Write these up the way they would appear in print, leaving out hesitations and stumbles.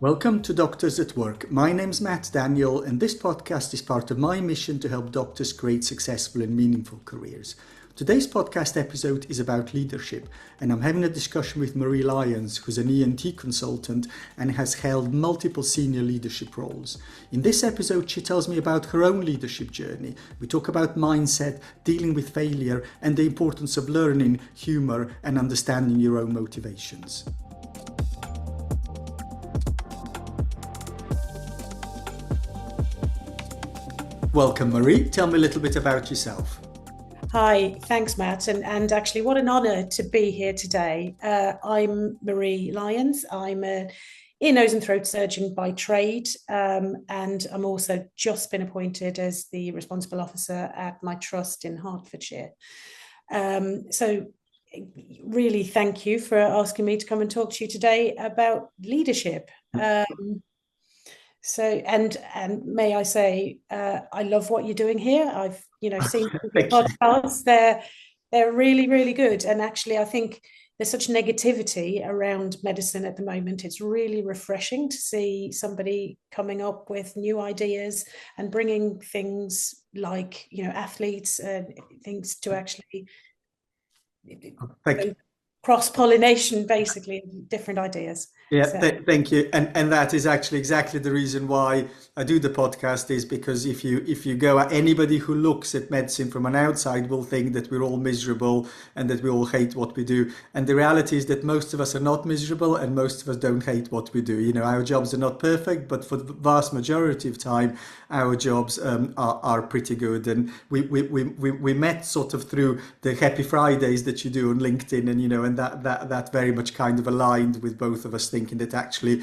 Welcome to Doctors at Work. My name's Matt Daniel, and this podcast is part of my mission to help doctors create successful and meaningful careers. Today's podcast episode is about leadership, and I'm having a discussion with Marie Lyons, who's an ENT consultant and has held multiple senior leadership roles. In this episode, she tells me about her own leadership journey. We talk about mindset, dealing with failure, and the importance of learning, humor, and understanding your own motivations. Welcome, Marie. Tell me a little bit about yourself. Hi, thanks, Matt. And actually, what an honour to be here today. I'm Marie Lyons. I'm an ear, nose and throat surgeon by trade. And I'm also just been appointed as the responsible officer at my trust in Hertfordshire. So really thank you for asking me to come and talk to you today about leadership. And may I say, I love what you're doing here. I've seen your podcasts. They're really, really good. And actually, I think there's such negativity around medicine at the moment. It's really refreshing to see somebody coming up with new ideas and bringing things like athletes and things to actually cross-pollination, basically, different ideas. Yeah, thank you. And that is actually exactly the reason why I do the podcast, is because if you go, anybody who looks at medicine from an outside will think that we're all miserable and that we all hate what we do. And the reality is that most of us are not miserable and most of us don't hate what we do. Our jobs are not perfect, but for the vast majority of time, our jobs are pretty good. And we met sort of through the Happy Fridays that you do on LinkedIn, and that very much kind of aligned with both of us thinking that actually,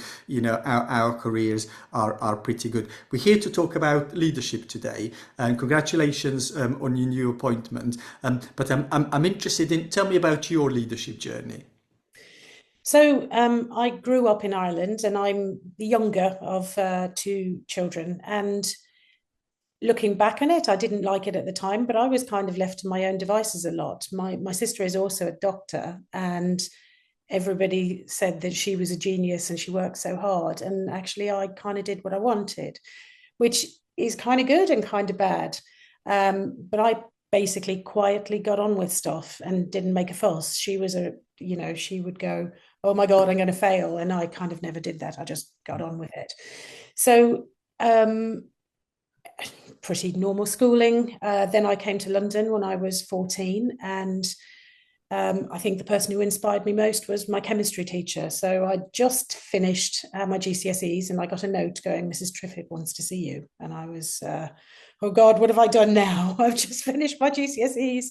our careers are pretty good. We're here to talk about leadership today, and congratulations on your new appointment. But I'm interested in, tell me about your leadership journey. So I grew up in Ireland, and I'm the younger of two children. And looking back on it, I didn't like it at the time, but I was kind of left to my own devices a lot. My sister is also a doctor, and everybody said that she was a genius and she worked so hard. And actually, I kind of did what I wanted, which is kind of good and kind of bad. But I basically quietly got on with stuff and didn't make a fuss. She was she would go, oh my God, I'm going to fail. And I kind of never did that. I just got on with it. So, pretty normal schooling. Then I came to London when I was 14, and I think the person who inspired me most was my chemistry teacher. So I just finished my GCSEs, and I got a note going, Mrs. Triffitt wants to see you. And I was, oh God, what have I done now? I've just finished my GCSEs.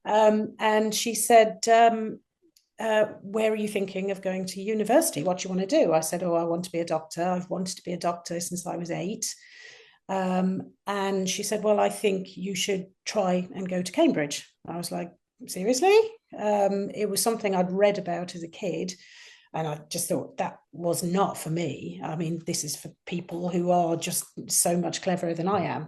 And she said, where are you thinking of going to university? What do you want to do? I said, oh, I want to be a doctor. I've wanted to be a doctor since I was 8. And she said, well, I think you should try and go to Cambridge. I was like, seriously? It was something I'd read about as a kid, and I just thought that was not for me. I mean, this is for people who are just so much cleverer than I am.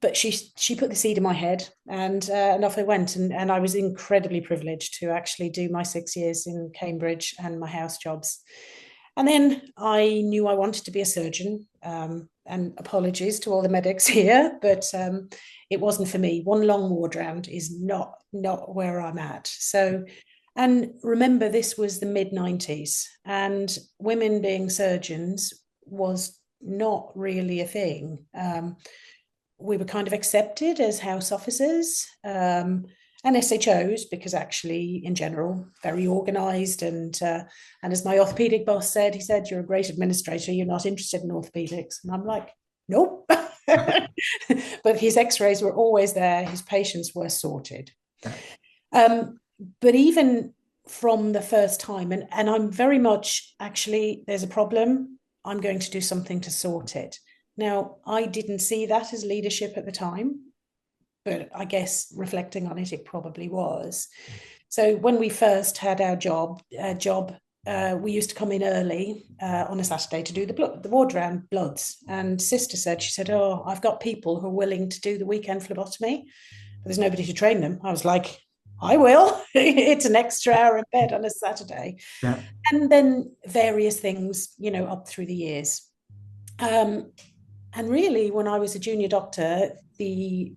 But she put the seed in my head, and off I went. And I was incredibly privileged to actually do my 6 years in Cambridge and my house jobs. And then I knew I wanted to be a surgeon, and apologies to all the medics here, but it wasn't for me. One long ward round is not where I'm at. So, and remember, this was the mid-90s, and women being surgeons was not really a thing. We were kind of accepted as house officers, and SHOs, because actually, in general, very organised. And as my orthopaedic boss said, he said, you're a great administrator, you're not interested in orthopaedics. And I'm like, nope. But his x-rays were always there. His patients were sorted. But even from the first time, and I'm very much, actually, there's a problem, I'm going to do something to sort it. Now, I didn't see that as leadership at the time, but I guess reflecting on it, it probably was. So when we first had our job, we used to come in early on a Saturday to do the ward round bloods. And sister said, she said, oh, I've got people who are willing to do the weekend phlebotomy, but there's nobody to train them. I was like, I will. It's an extra hour in bed on a Saturday. Yeah. And then various things, up through the years. Um, and really, when I was a junior doctor, the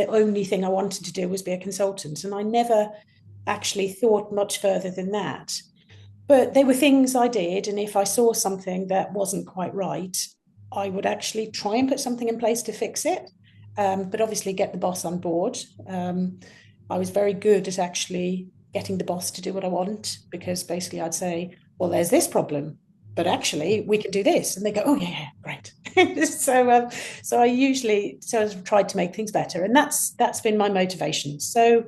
only thing I wanted to do was be a consultant. And I never actually thought much further than that. But there were things I did. And if I saw something that wasn't quite right, I would actually try and put something in place to fix it. But obviously, get the boss on board. I was very good at actually getting the boss to do what I want, because basically I'd say, well, there's this problem, but actually we can do this. And they go, oh, yeah, yeah, great. So I usually sort of tried to make things better. And that's been my motivation. So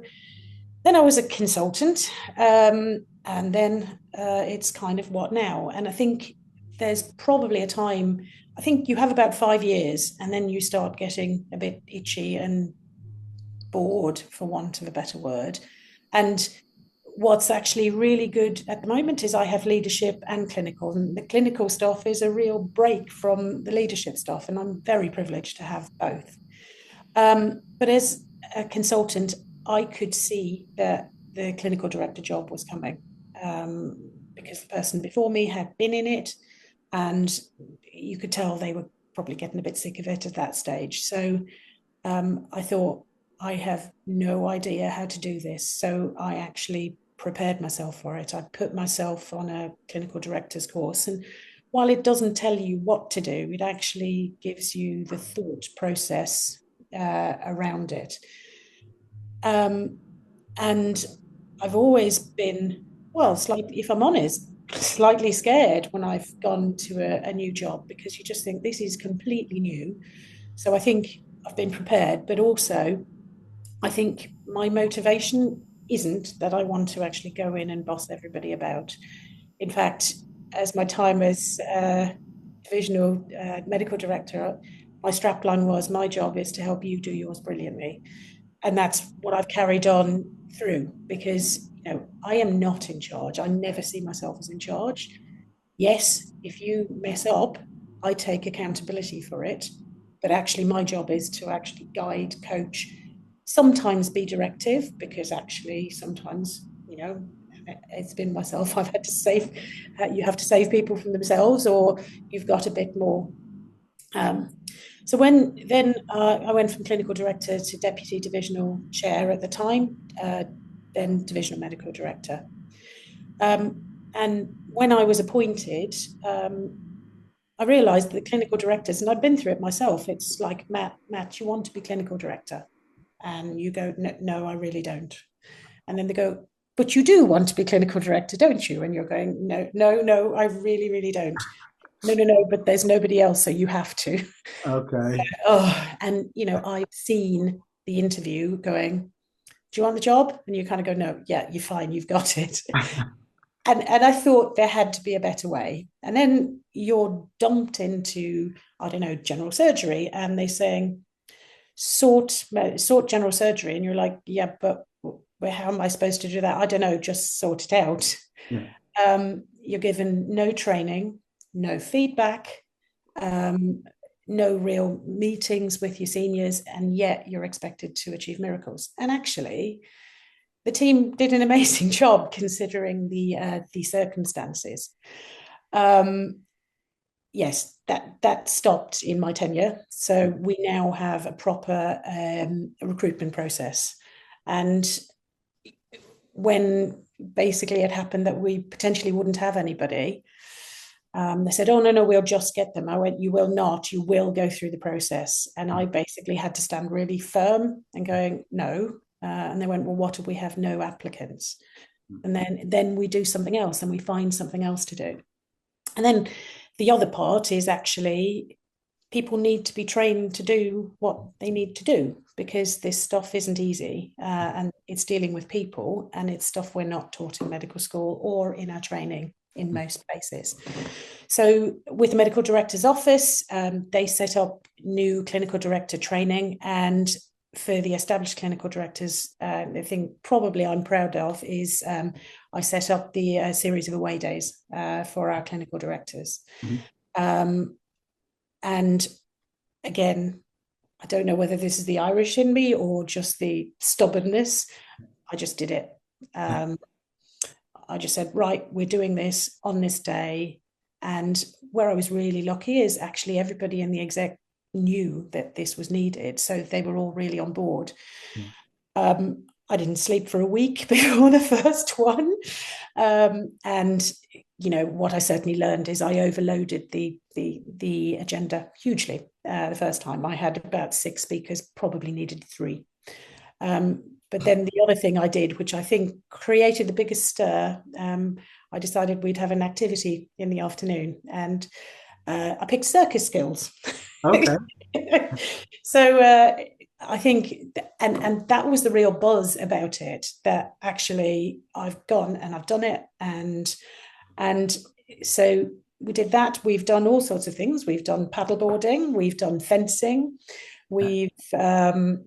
then I was a consultant, and then it's kind of what now. And I think there's probably a time, I think you have about 5 years, and then you start getting a bit itchy and bored, for want of a better word. And what's actually really good at the moment is I have leadership and clinical, and the clinical stuff is a real break from the leadership stuff, and I'm very privileged to have both. But as a consultant, I could see that the clinical director job was coming, because the person before me had been in it, and you could tell they were probably getting a bit sick of it at that stage. So I thought, I have no idea how to do this. So I actually prepared myself for it. I put myself on a clinical director's course. And while it doesn't tell you what to do, it actually gives you the thought process around it. And I've always been, well, slightly, if I'm honest, slightly scared when I've gone to a new job, because you just think this is completely new. So I think I've been prepared, but also I think my motivation isn't that I want to actually go in and boss everybody about. In fact, as my time as divisional medical director, my strapline was, my job is to help you do yours brilliantly. And that's what I've carried on through, because I am not in charge. I never see myself as in charge. Yes, if you mess up, I take accountability for it. But actually, my job is to actually guide, coach, sometimes be directive, because actually, sometimes, it's been myself. I've had to save, you have to save people from themselves, or you've got a bit more. So I went from clinical director to deputy divisional chair at the time, then divisional medical director. And when I was appointed, I realised that the clinical directors, and I'd been through it myself, it's like, Matt, you want to be clinical director? And you go, no, no, I really don't. And then they go, but you do want to be clinical director, don't you? And you're going, no, no, no, I really, really don't. No, no, no, but there's nobody else, so you have to. Okay. And I've seen the interview going, do you want the job? And you kind of go, no, yeah, you're fine, you've got it. And I thought there had to be a better way. And then you're dumped into, I don't know, general surgery, and they're saying, sort general surgery. And you're like, yeah, but how am I supposed to do that? I don't know, just sort it out. Yeah. You're given no training, no feedback, no real meetings with your seniors, and yet you're expected to achieve miracles. And actually, the team did an amazing job considering the circumstances. Yes, that stopped in my tenure. So we now have a proper recruitment process. And when basically it happened that we potentially wouldn't have anybody, they said, oh, no, no, we'll just get them. I went, you will not, you will go through the process. And I basically had to stand really firm and going, no. And they went, well, what if we have no applicants? And then we do something else, and we find something else to do. And then the other part is actually people need to be trained to do what they need to do, because this stuff isn't easy, and it's dealing with people, and it's stuff we're not taught in medical school or in our training in most places. So with the medical director's office, they set up new clinical director training, and for the established clinical directors, the thing probably I'm proud of is I set up the series of away days for our clinical directors. Mm-hmm. And again, I don't know whether this is the Irish in me or just the stubbornness. I just did it. Yeah. I just said, right, we're doing this on this day. And where I was really lucky is actually everybody in the exec knew that this was needed. So they were all really on board. Yeah. I didn't sleep for a week before the first one. And what I certainly learned is I overloaded the agenda hugely. The first time I had about 6 speakers, probably needed 3. But then the other thing I did, which I think created the biggest stir, I decided we'd have an activity in the afternoon, and I picked circus skills. Okay. So I think, and that was the real buzz about it, that actually I've gone and I've done it. And so we did that. We've done all sorts of things. We've done paddleboarding, we've done fencing, and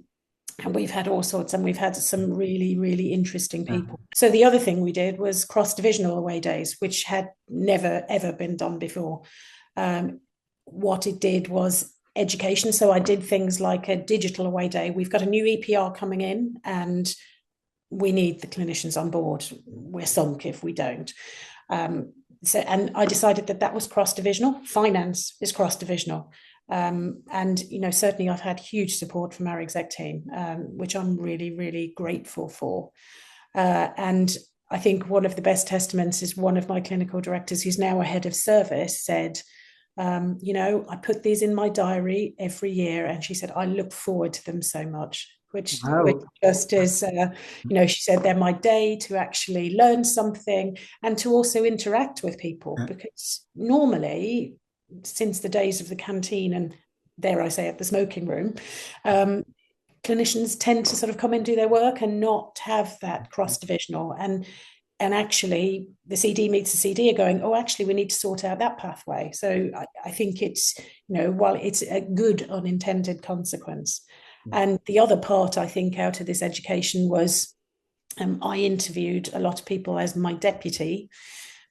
we've had all sorts, and we've had some really, really interesting people. So the other thing we did was cross-divisional away days, which had never, ever been done before. What it did was education. So I did things like a digital away day. We've got a new EPR coming in, and we need the clinicians on board. We're sunk if we don't. And I decided that was cross-divisional. Finance is cross-divisional. And certainly I've had huge support from our exec team, which I'm really, really grateful for. And I think one of the best testaments is one of my clinical directors, who's now a head of service, said, I put these in my diary every year, and she said, I look forward to them so much, which just is, she said, they're my day to actually learn something and to also interact with people, because normally, since the days of the canteen and, dare I say it, the smoking room, clinicians tend to sort of come and do their work and not have that cross-divisional. And actually the CD meets the CD are going, oh, actually we need to sort out that pathway. So I think it's, while it's a good unintended consequence. And the other part, I think, out of this education was I interviewed a lot of people as my deputy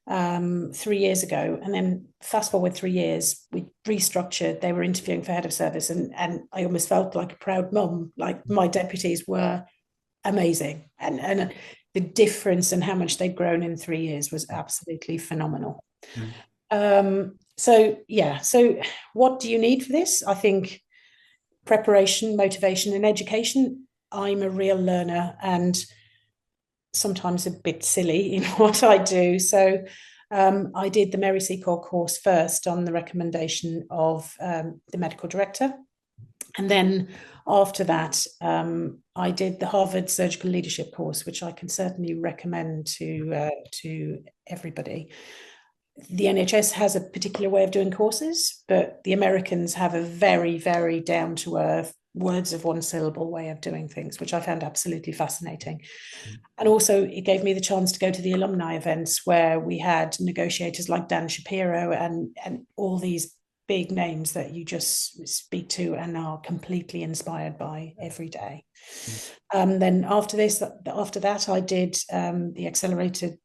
3 years ago, and then fast forward 3 years, we restructured. They were interviewing for head of service, and I almost felt like a proud mum. Like, my deputies were amazing, and the difference and how much they'd grown in 3 years was absolutely phenomenal. So what do you need for this? I think preparation, motivation, and education. I'm a real learner and sometimes a bit silly in what I do. So I did the Mary Seacole course first on the recommendation of the medical director. And then after that, I did the Harvard Surgical Leadership course, which I can certainly recommend to everybody. The NHS has a particular way of doing courses, but the Americans have a very, very down-to-earth, words of one syllable way of doing things, which I found absolutely fascinating. And also it gave me the chance to go to the alumni events where we had negotiators like Dan Shapiro and all these big names that you just speak to and are completely inspired by every day. Then after that, I did the accelerated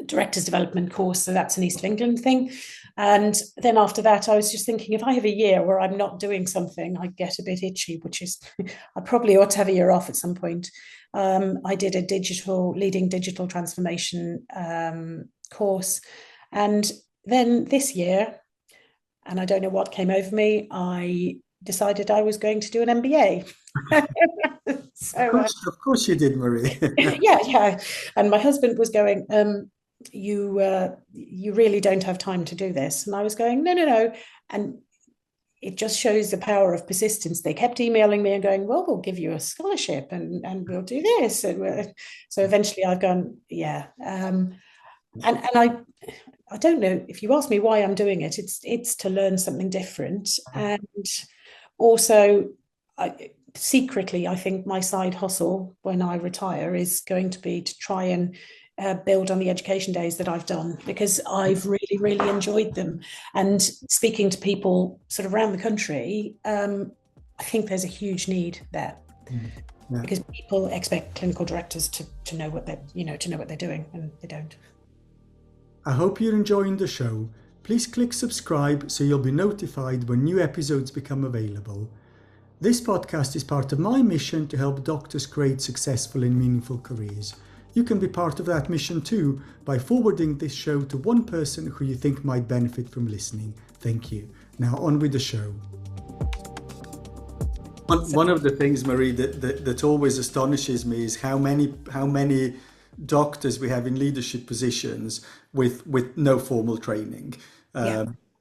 director's development course. So that's an East of England thing. And then after that, I was just thinking, if I have a year where I'm not doing something, I get a bit itchy, which is, I probably ought to have a year off at some point. I did a leading digital transformation course. And then this year, and I don't know what came over me, I decided I was going to do an MBA. So, of course you did, Marie. yeah. And my husband was going, you really don't have time to do this. And I was going, no. And it just shows the power of persistence. They kept emailing me and going, well, we'll give you a scholarship and we'll do this. And so eventually I've gone, yeah. And I don't know, if you ask me why I'm doing it, it's to learn something different. And also, secretly, I think my side hustle when I retire is going to be to try and build on the education days that I've done, because I've really, really enjoyed them. And speaking to people sort of around the country, I think there's a huge need there. Yeah. Because people expect clinical directors to know what they're doing, and they don't. I hope you're enjoying the show. Please click subscribe so you'll be notified when new episodes become available. This podcast is part of my mission to help doctors create successful and meaningful careers. You can be part of that mission too by forwarding this show to one person who you think might benefit from listening. Thank you. Now on with the show. One of the things, Marie, that always astonishes me is how many doctors we have in leadership positions with no formal training.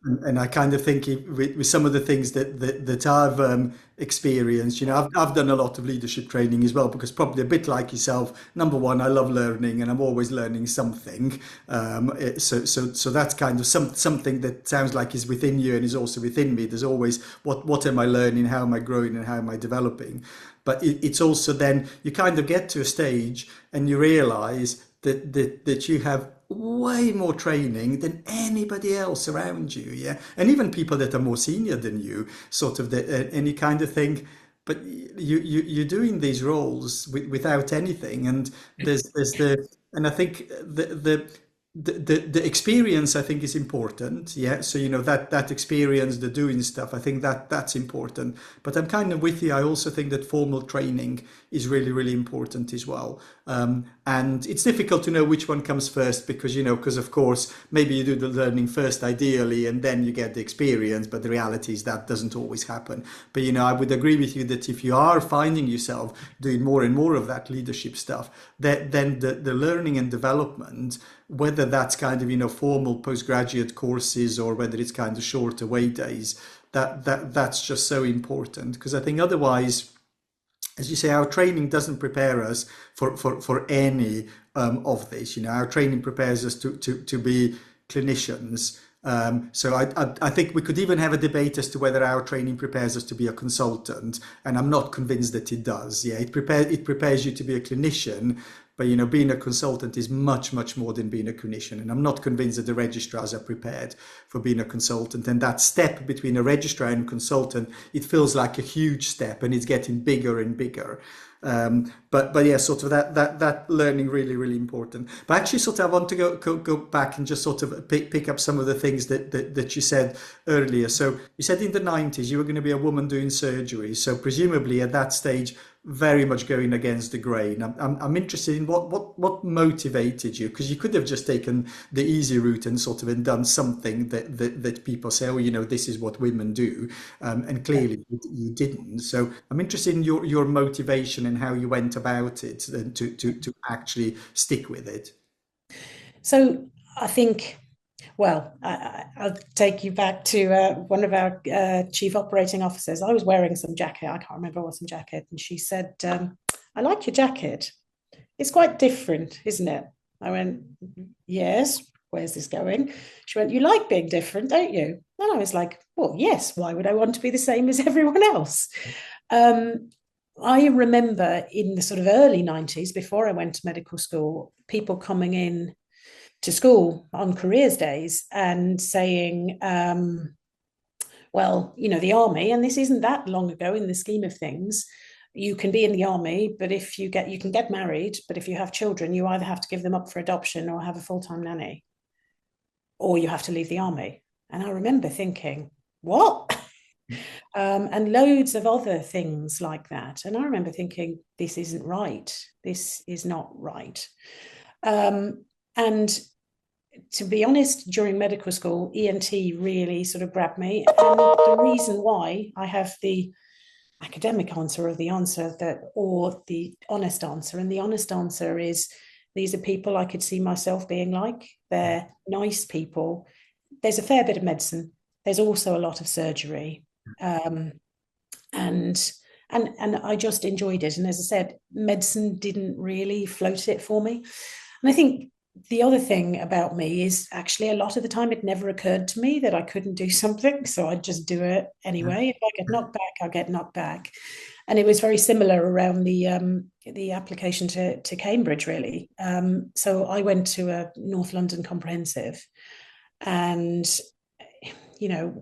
And I kind of think with some of the things that I've experienced, I've done a lot of leadership training as well, because probably a bit like yourself, number one, I love learning and I'm always learning something. So that's kind of something that sounds like is within you and is also within me. There's always what am I learning, how am I growing, and how am I developing? But it's also then you kind of get to a stage and you realize that you have way more training than anybody else around you, and even people that are more senior than you, sort of, and you kind of think, but you're doing these roles without anything, and and I think the experience, I think, is important, so that experience, the doing stuff, I think that's important. But I'm kind of with you. I also think that formal training is really, really important as well, and it's difficult to know which one comes first, because of course maybe you do the learning first ideally and then you get the experience, but the reality is that doesn't always happen. But I would agree with you that if you are finding yourself doing more and more of that leadership stuff, then the learning and development, whether that's kind of formal postgraduate courses or whether it's kind of short away days, that's just so important, because I think otherwise, as you say, our training doesn't prepare us for any of this. Our training prepares us to be clinicians. So I think we could even have a debate as to whether our training prepares us to be a consultant, and I'm not convinced that it does. It prepares you to be a clinician, but being a consultant is much, much more than being a clinician. And I'm not convinced that the registrars are prepared for being a consultant. And that step between a registrar and consultant, it feels like a huge step, and it's getting bigger and bigger. But yeah, sort of that learning really, really important. But actually, sort of, I want to go back and just sort of pick up some of the things that you said earlier. So you said in the 90s you were going to be a woman doing surgery. So presumably at that stage, very much going against the grain. I'm interested in what motivated you, because you could have just taken the easy route and sort of done something that people say, oh, this is what women do, and clearly you didn't. So I'm interested in your motivation and how you went about it and to actually stick with it. So I think, well, I'll take you back to one of our chief operating officers. I was wearing some jacket. I can't remember what some jacket. And she said, I like your jacket. It's quite different, isn't it? I went, yes. Where's this going? She went, you like being different, don't you? And I was like, well, yes. Why would I want to be the same as everyone else? I remember in the sort of early 90s, before I went to medical school, people coming in to school on careers days and saying, well, the army, and this isn't that long ago in the scheme of things, you can be in the army, but if you can get married, but if you have children, you either have to give them up for adoption or have a full-time nanny, or you have to leave the army. And I remember thinking, what? And loads of other things like that. And I remember thinking, this isn't right. This is not right. And to be honest, during medical school, ENT really sort of grabbed me. And the reason why I have the academic answer or the answer or the honest answer, and the honest answer is these are people I could see myself being like. They're nice people. There's a fair bit of medicine. There's also a lot of surgery. And I just enjoyed it. And as I said, medicine didn't really float it for me. And I think the other thing about me is actually a lot of the time it never occurred to me that I couldn't do something. So I'd just do it anyway. If I get knocked back, I'll get knocked back. And it was very similar around the application to Cambridge, really. So I went to a North London comprehensive, and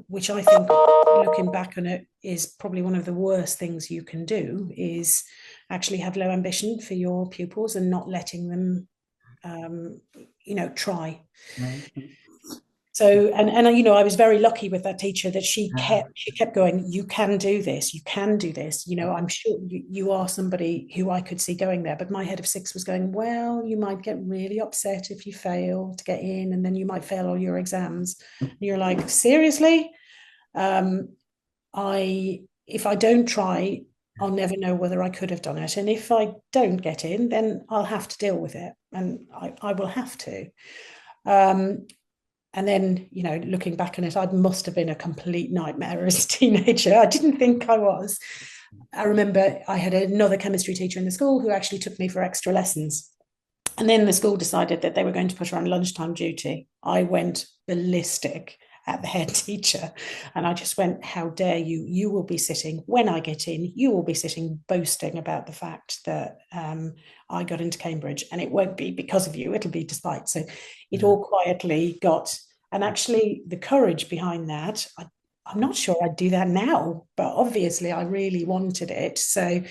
which I think, looking back on it, is probably one of the worst things you can do, is actually have low ambition for your pupils and not letting them try. So, and you know, I was very lucky with that teacher that she kept going, you can do this, you can do this. You know, I'm sure you are somebody who I could see going there. But my head of six was going, well, you might get really upset if you fail to get in, and then you might fail all your exams. And you're like, seriously? Um, I if I don't try, I'll never know whether I could have done it. And if I don't get in, then I'll have to deal with it. And I will have to. Um, and then, you know, looking back on it, I must have been a complete nightmare as a teenager. I didn't think I was. I remember I had another chemistry teacher in the school who actually took me for extra lessons. And then the school decided that they were going to put her on lunchtime duty. I went ballistic at the head teacher. And I just went, how dare you? You will be sitting, when I get in, you will be sitting boasting about the fact that I got into Cambridge. And it won't be because of you, it'll be despite. So it all quietly got, and actually the courage behind that, I'm not sure I'd do that now, but obviously I really wanted it. So,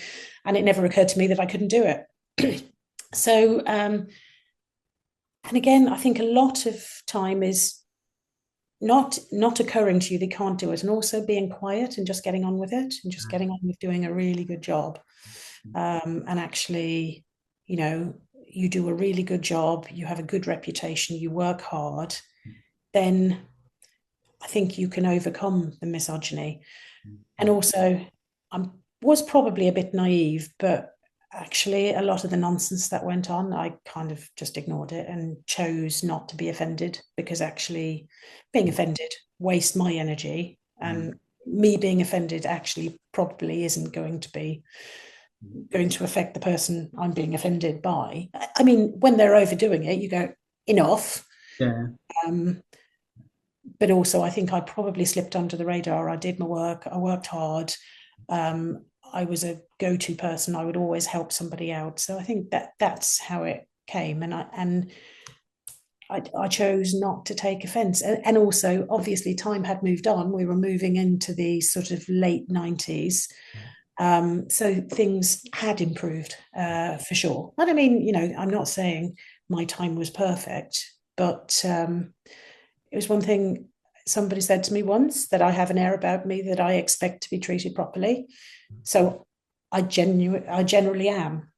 and it never occurred to me that I couldn't do it. So, and again, I think a lot of time is not occurring to you they can't do it, and also being quiet and just getting on with it and just getting on with doing a really good job. And actually, you know, you do a really good job, you have a good reputation, you work hard, then I think you can overcome the misogyny. And also, I was probably a bit naive, but actually a lot of the nonsense that went on, I kind of just ignored it and chose not to be offended, because actually being offended wastes my energy, and me being offended actually probably isn't going to affect the person I'm being offended by. I mean, when they're overdoing it, you go, enough. Yeah. But also I think I probably slipped under the radar. I did my work, I worked hard. I was a go-to person. I would always help somebody out. So I think that's how it came. And I chose not to take offense. And also, obviously, time had moved on. We were moving into the sort of late 90s. So things had improved for sure. And I mean, you know, I'm not saying my time was perfect, but it was one thing somebody said to me once, that I have an air about me that I expect to be treated properly. So I generally am.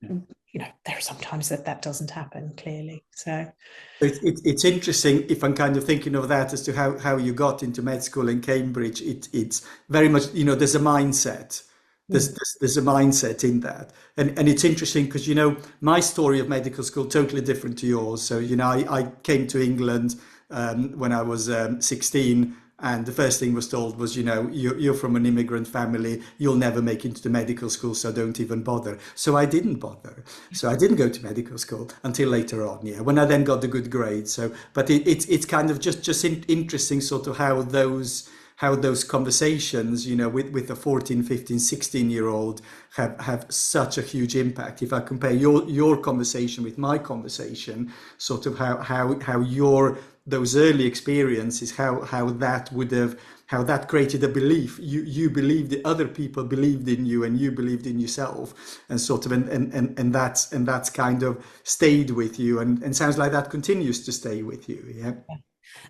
You know, there are sometimes that doesn't happen, clearly. So It's interesting if I'm kind of thinking of that as to how you got into med school in Cambridge. It's very much, you know, there's a mindset. There's a mindset in that. And it's interesting because, you know, my story of medical school totally different to yours. So, you know, I came to England when I was 16. And the first thing was told was, you know, you're from an immigrant family, you'll never make it into medical school, so don't even bother. So I didn't bother. So I didn't go to medical school until later on, yeah, when I then got the good grades. So, but it's kind of just interesting sort of how those conversations, you know, with a 14, 15, 16-year-old have such a huge impact. If I compare your conversation with my conversation, sort of how your those early experiences, how that created a belief. You believed that other people believed in you, and you believed in yourself, and sort of and that's kind of stayed with you, and sounds like that continues to stay with you. Yeah.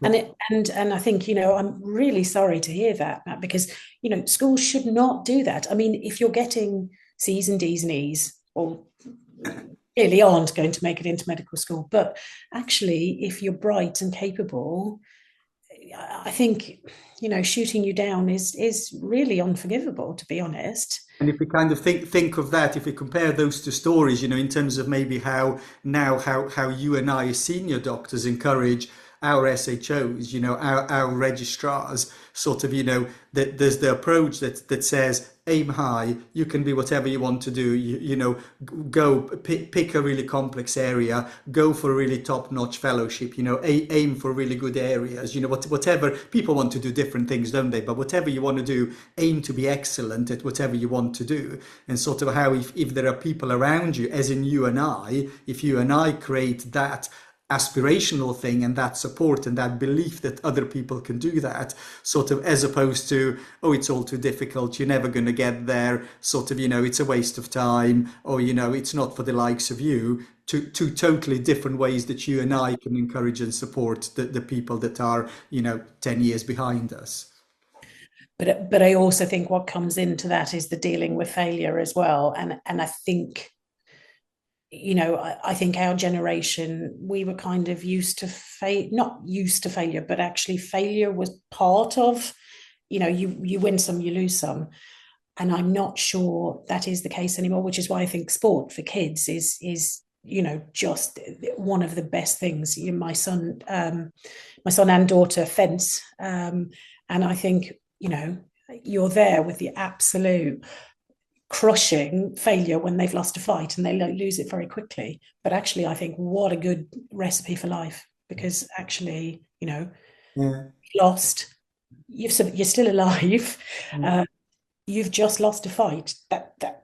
And I think, you know, I'm really sorry to hear that, Matt, because, you know, schools should not do that. I mean, if you're getting C's and D's and E's, or clearly aren't going to make it into medical school, but actually, if you're bright and capable, I think, you know, shooting you down is really unforgivable, to be honest. And if we kind of think of that, if we compare those two stories, you know, in terms of maybe how you and I as senior doctors encourage our SHOs, you know, our registrars, sort of, you know, that there's the approach that says aim high, you can be whatever you want to do, you know, go pick a really complex area, go for a really top-notch fellowship, you know, aim for really good areas, you know, whatever. People want to do different things, don't they? But whatever you want to do, aim to be excellent at whatever you want to do. And sort of how if there are people around you, as in you and I, if you and I create that aspirational thing and that support and that belief that other people can do that, sort of, as opposed to, oh, it's all too difficult, you're never going to get there, sort of, you know, it's a waste of time, or, you know, it's not for the likes of you, two totally different ways that you and I can encourage and support the people that are, 10 years behind us. But I also think what comes into that is the dealing with failure as well. And I think, I think our generation, we were kind of used to not used to failure, but actually failure was part of, you win some, you lose some. And I'm not sure that is the case anymore, which is why I think sport for kids is just one of the best things. My son and daughter fence, and I think you're there with the absolute crushing failure when they've lost a fight and they lose it very quickly. But actually, I think what a good recipe for life, because actually, Yeah. lost, you're still alive. Mm. You've just lost a fight.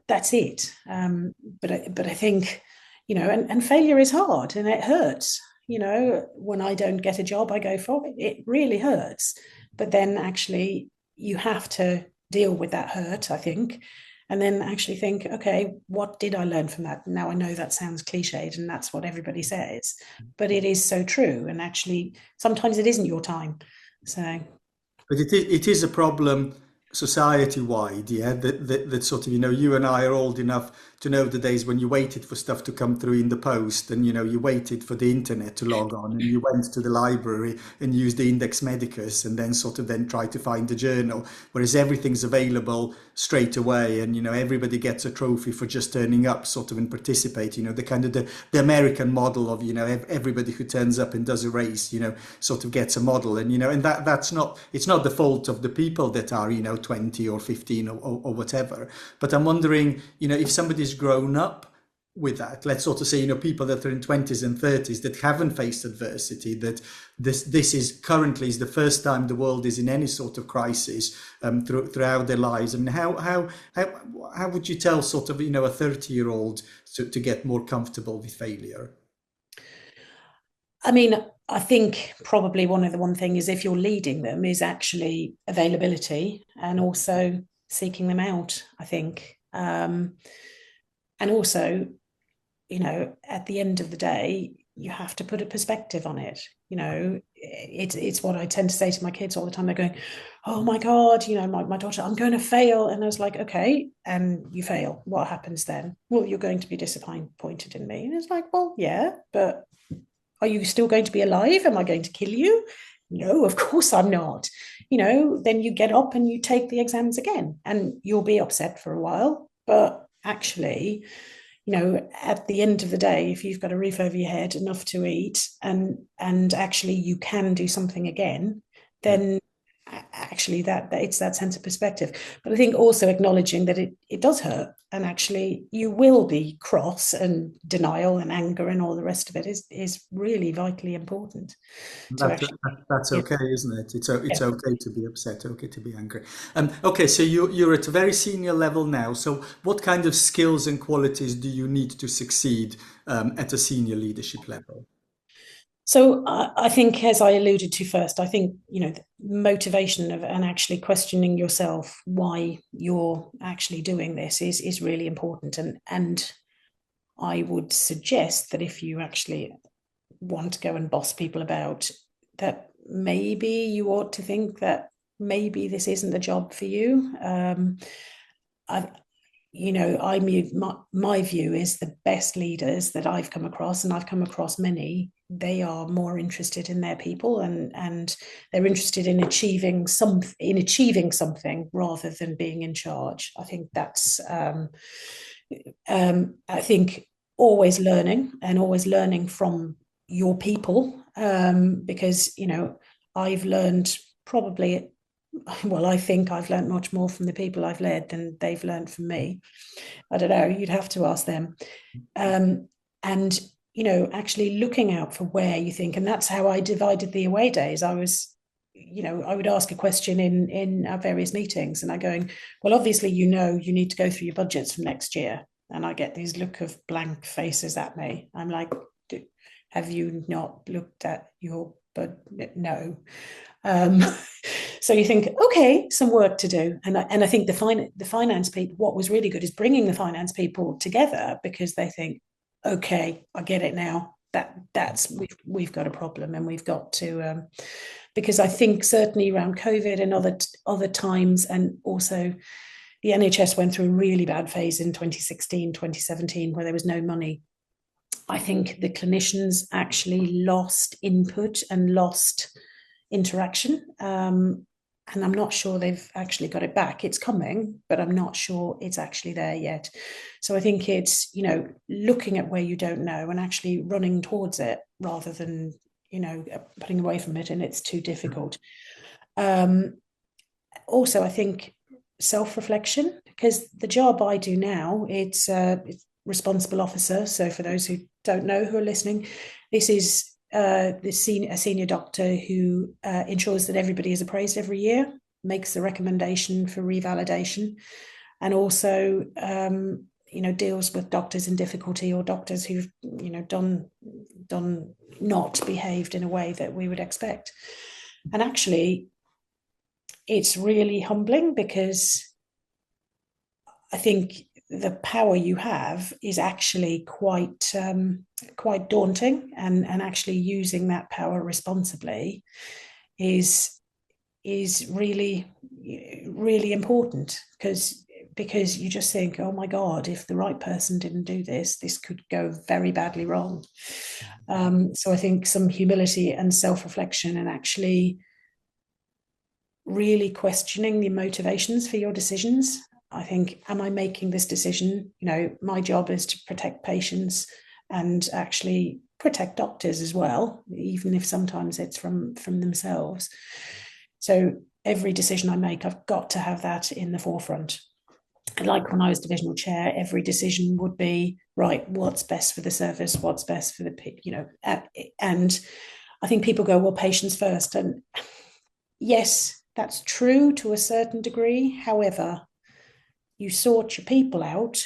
That's it. But I think, and failure is hard and it hurts. When I don't get a job, I go for it. It really hurts. But then actually, you have to deal with that hurt, I think, and then actually think, okay, what did I learn from that? Now I know that sounds cliched and that's what everybody says, but it is so true. And actually, sometimes it isn't your time. So. But it is a problem society wide, yeah. That sort of, you and I are old enough to know the days when you waited for stuff to come through in the post, and you waited for the internet to log on, and you went to the library and used the Index Medicus, and then sort of then tried to find the journal. Whereas everything's available straight away, and everybody gets a trophy for just turning up, sort of, and participate. The kind of the American model of everybody who turns up and does a race, sort of gets a model, and that's not, it's not the fault of the people that are 20 or 15 or whatever. But I'm wondering, if somebody's grown up with that, let's sort of say, people that are in 20s and 30s that haven't faced adversity, that this is currently is the first time the world is in any sort of crisis throughout their lives. And how would you tell sort of, a 30-year-old to get more comfortable with failure? I mean, I think probably one thing is, if you're leading them, is actually availability and also seeking them out, I think. And also, at the end of the day, you have to put a perspective on it. It's what I tend to say to my kids all the time. They're going, oh my God, my daughter, I'm going to fail. And I was like, okay, and you fail. What happens then? Well, you're going to be disappointed in me. And it's like, well, yeah, but are you still going to be alive? Am I going to kill you? No, of course I'm not. Then you get up and you take the exams again, and you'll be upset for a while. But actually, at the end of the day, if you've got a roof over your head, enough to eat, and actually you can do something again, then actually that it's that sense of perspective. But I think also acknowledging that it does hurt, and actually you will be cross, and denial and anger and all the rest of it is really vitally important to That, actually. that's Yeah. okay, isn't it? It's Yeah. okay to be upset, okay to be angry. Okay, so you're at a very senior level now. So what kind of skills and qualities do you need to succeed at a senior leadership level? So I think, as I alluded to first, I think the motivation and actually questioning yourself why you're actually doing this is really important. And I would suggest that if you actually want to go and boss people about, that maybe you ought to think that maybe this isn't the job for you. I, my view is the best leaders that I've come across, and I've come across many, they are more interested in their people, and they're interested in achieving something rather than being in charge. I think that's I think always learning, and always learning from your people, because I've learned probably, well, I think I've learned much more from the people I've led than they've learned from me. I don't know, you'd have to ask them. And actually looking out for where you think, and that's how I divided the away days. I would ask a question in our various meetings, and I going, well, obviously, you need to go through your budgets for next year. And I get these look of blank faces at me. I'm like, have you not looked at your budget? No. Um, so you think, okay, some work to do. And I think the finance people, what was really good is bringing the finance people together, because they think, okay, I get it now. That's we've got a problem, and we've got to because I think certainly around COVID and other times, and also the NHS went through a really bad phase in 2016, 2017, where there was no money. I think the clinicians actually lost input and lost interaction. And I'm not sure they've actually got it back. It's coming, but I'm not sure it's actually there yet. So I think it's, looking at where you don't know and actually running towards it rather than, putting away from it and it's too difficult. Also, I think self-reflection, because the job I do now, it's responsible officer. So for those who don't know, who are listening, this is a senior doctor who ensures that everybody is appraised every year, makes the recommendation for revalidation, and also deals with doctors in difficulty or doctors who've done not behaved in a way that we would expect. And actually, it's really humbling, because I think the power you have is actually quite daunting, and actually using that power responsibly is really, really important, because you just think, oh my God, if the right person didn't do this, this could go very badly wrong. So I think some humility and self-reflection, and actually really questioning the motivations for your decisions. I think, am I making this decision? My job is to protect patients and actually protect doctors as well, even if sometimes it's from themselves. So every decision I make, I've got to have that in the forefront. And like when I was divisional chair, every decision would be, right, what's best for the service, what's best for and I think people go, well, patients first. And yes, that's true to a certain degree. However, you sort your people out,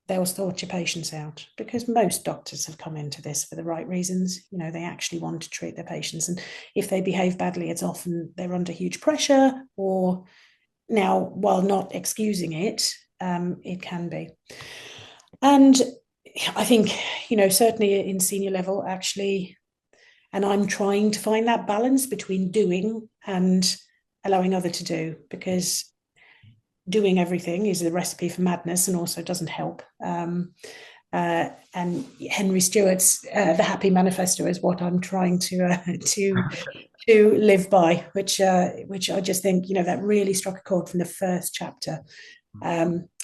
they'll sort your patients out, because most doctors have come into this for the right reasons. They actually want to treat their patients. And if they behave badly, it's often they're under huge pressure, or now, while not excusing it, it can be. And I think, certainly in senior level, actually, and I'm trying to find that balance between doing and allowing other to do, because doing everything is a recipe for madness and also doesn't help. And Henry Stewart's The Happy Manifesto is what I'm trying to live by, which I just think, that really struck a chord from the first chapter.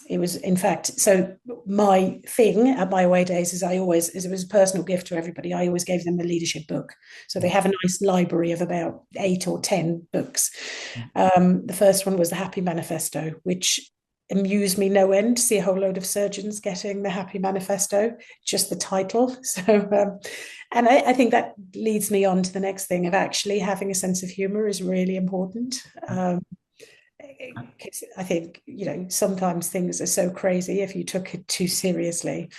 It was, in fact, so my thing at my away days is it was a personal gift to everybody. I always gave them a leadership book. So they have a nice library of about 8 or 10 books. The first one was The Happy Manifesto, which amused me no end to see a whole load of surgeons getting The Happy Manifesto, just the title. So, and I think that leads me on to the next thing of actually having a sense of humor is really important. I think, sometimes things are so crazy if you took it too seriously.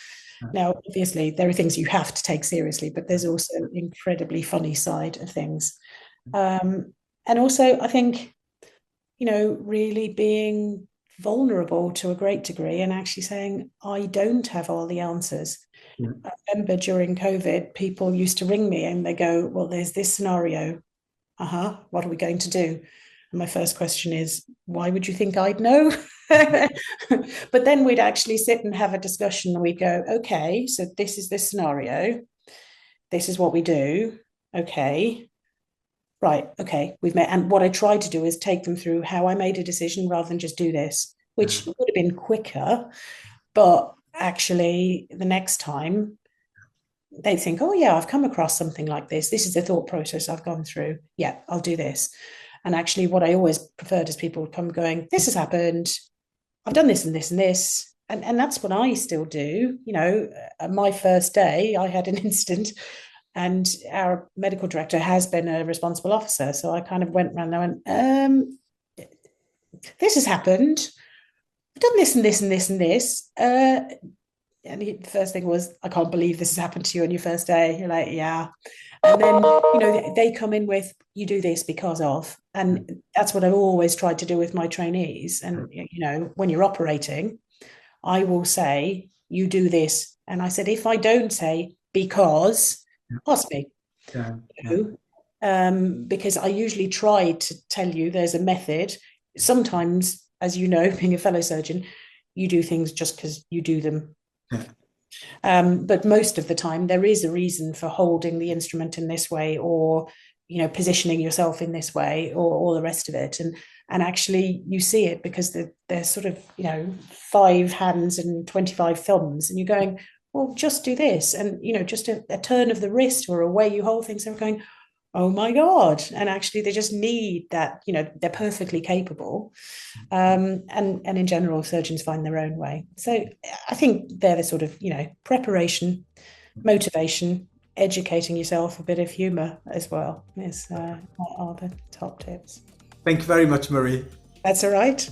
Now, obviously, there are things you have to take seriously, but there's also an incredibly funny side of things. And also, I think, really being vulnerable to a great degree and actually saying, I don't have all the answers. Yeah. I remember during COVID, people used to ring me and they go, well, there's this scenario. What are we going to do? And my first question is, why would you think I'd know? But then we'd actually sit and have a discussion and we'd go, okay, so this is this scenario. This is what we do. Okay. Right. Okay. We've met. And what I tried to do is take them through how I made a decision rather than just do this, which would have been quicker. But actually, the next time they think, oh, yeah, I've come across something like this. This is the thought process I've gone through. Yeah, I'll do this. And actually, what I always preferred is people would come going, this has happened. I've done this and this and this. And that's what I still do. My first day, I had an incident, and our medical director has been a responsible officer. So I kind of went around and I went, this has happened. I've done this and this and this and this. And the first thing was, I can't believe this has happened to you on your first day. You're like, yeah. And then, they come in with, you do this because of, and that's what I've always tried to do with my trainees. And, when you're operating, I will say, you do this. And I said, if I don't say because, ask me. Yeah. Yeah. You know, because I usually try to tell you there's a method. Sometimes, as you know, being a fellow surgeon, you do things just because you do them. Yeah. But most of the time, there is a reason for holding the instrument in this way, or positioning yourself in this way, or all the rest of it. And actually, you see it because they're sort of 5 hands and 25 thumbs, and you're going, well, just do this, and just a turn of the wrist or a way you hold things. They're going, oh my God. And actually they just need that, they're perfectly capable. And in general, surgeons find their own way. So I think they're the sort of, preparation, motivation, educating yourself, a bit of humor as well are the top tips. Thank you very much, Marie. That's all right.